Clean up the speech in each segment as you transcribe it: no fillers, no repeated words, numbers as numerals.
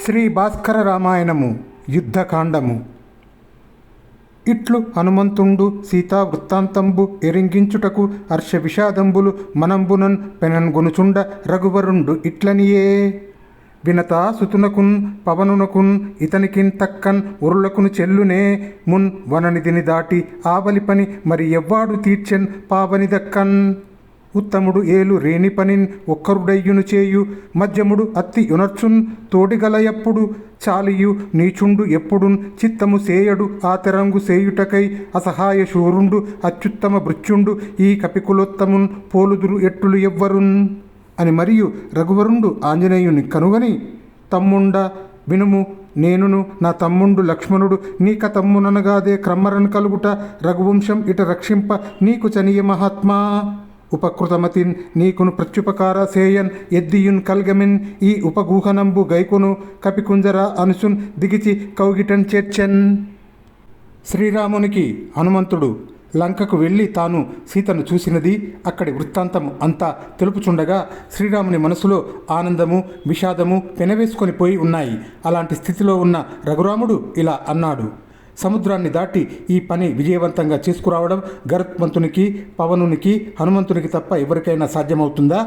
శ్రీ భాస్కర రామాయణము యుద్ధకాండము. ఇట్లు హనుమంతుండు సీతా వృత్తాంతంబు ఎరింగించుటకు హర్ష విషాదంబులు మనంబునన్ పెనన్గొనుచుండ రఘువరుండు ఇట్లనియే. వినతా సుతునకున్ పవనునకున్ ఇతనికిన్ తక్కన్ ఉరులకును చెల్లునే మున్ వననిధిని దాటి ఆవలి పని మరి ఎవ్వాడు తీర్చెన్ పావని దక్కన్. ఉత్తముడు ఏలు రేణి పనిన్ ఒక్కరుడయ్యును చేయు మధ్యముడు అత్తి యునర్చున్ తోడిగలయప్పుడు చాలియు నీచుండు ఎప్పుడున్ చిత్తము సేయడు ఆతరంగు సేయుటకై అసహాయ శూరుండు అత్యుత్తమ భృత్యుండు ఈ కపికులోత్తమున్ పోలుదురు ఎట్టులు ఎవ్వరున్ అని మరియు రఘువరుండు ఆంజనేయుని కనుగొని తమ్ముండ వినుము, నేనును నా తమ్ముండు లక్ష్మణుడు నీక తమ్ముననగాదే క్రమ్మరన్ కలుగుట రఘువంశం ఇట రక్షింప నీకు చనియ మహాత్మా. ఉపకృతమతిన్ నీకును ప్రత్యుపకార సేయన్ ఎద్దియున్ కల్గమిన్ ఈ ఉపగూహనంబు గైకును కపికుంజర అనుసున్ దిగిచి కౌగిటన్ చేర్చెన్. శ్రీరామునికి హనుమంతుడు లంకకు వెళ్ళి తాను సీతను చూసినది అక్కడి వృత్తాంతం అంతా తెలుపుచుండగా శ్రీరాముని మనసులో ఆనందము విషాదము పెనవేసుకొని పోయి ఉన్నాయి. అలాంటి స్థితిలో ఉన్న రఘురాముడు ఇలా అన్నాడు: సముద్రాన్ని దాటి ఈ పని విజయవంతంగా చేసుకురావడం గరుత్మంతునికి, పవనునికి, హనుమంతునికి తప్ప ఎవరికైనా సాధ్యమవుతుందా?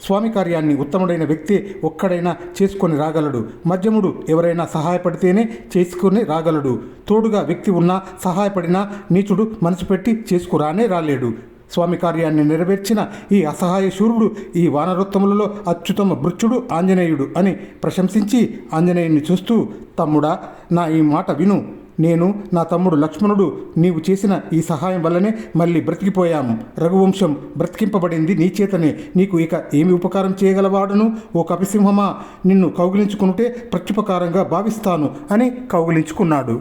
స్వామి కార్యాన్ని ఉత్తముడైన వ్యక్తి ఒక్కడైనా చేసుకొని రాగలడు. మధ్యముడు ఎవరైనా సహాయపడితేనే చేసుకొని రాగలడు. తోడుగా వ్యక్తి ఉన్నా సహాయపడినా నీచుడు మనసు పెట్టి చేసుకురానే రాలేడు. స్వామి కార్యాన్ని నెరవేర్చిన ఈ అసహాయ శూరుడు ఈ వానరోత్తములలో అత్యుత్తమ భృత్యుడు ఆంజనేయుడు అని ప్రశంసించి ఆంజనేయుని చూస్తూ, తమ్ముడా, నా ఈ మాట విను. నేను నా తమ్ముడు లక్ష్మణుడు నీవు చేసిన ఈ సహాయం వల్లనే మళ్ళీ బ్రతికిపోయాము. రఘువంశం బ్రతికింపబడింది నీ చేతనే. నీకు ఇక ఏమి ఉపకారం చేయగలవాడను? ఓ కపిసింహమా, నిన్ను కౌగిలించుకునుటే ప్రత్యుపకారంగా భావిస్తాను అని కౌగిలించుకున్నాడు.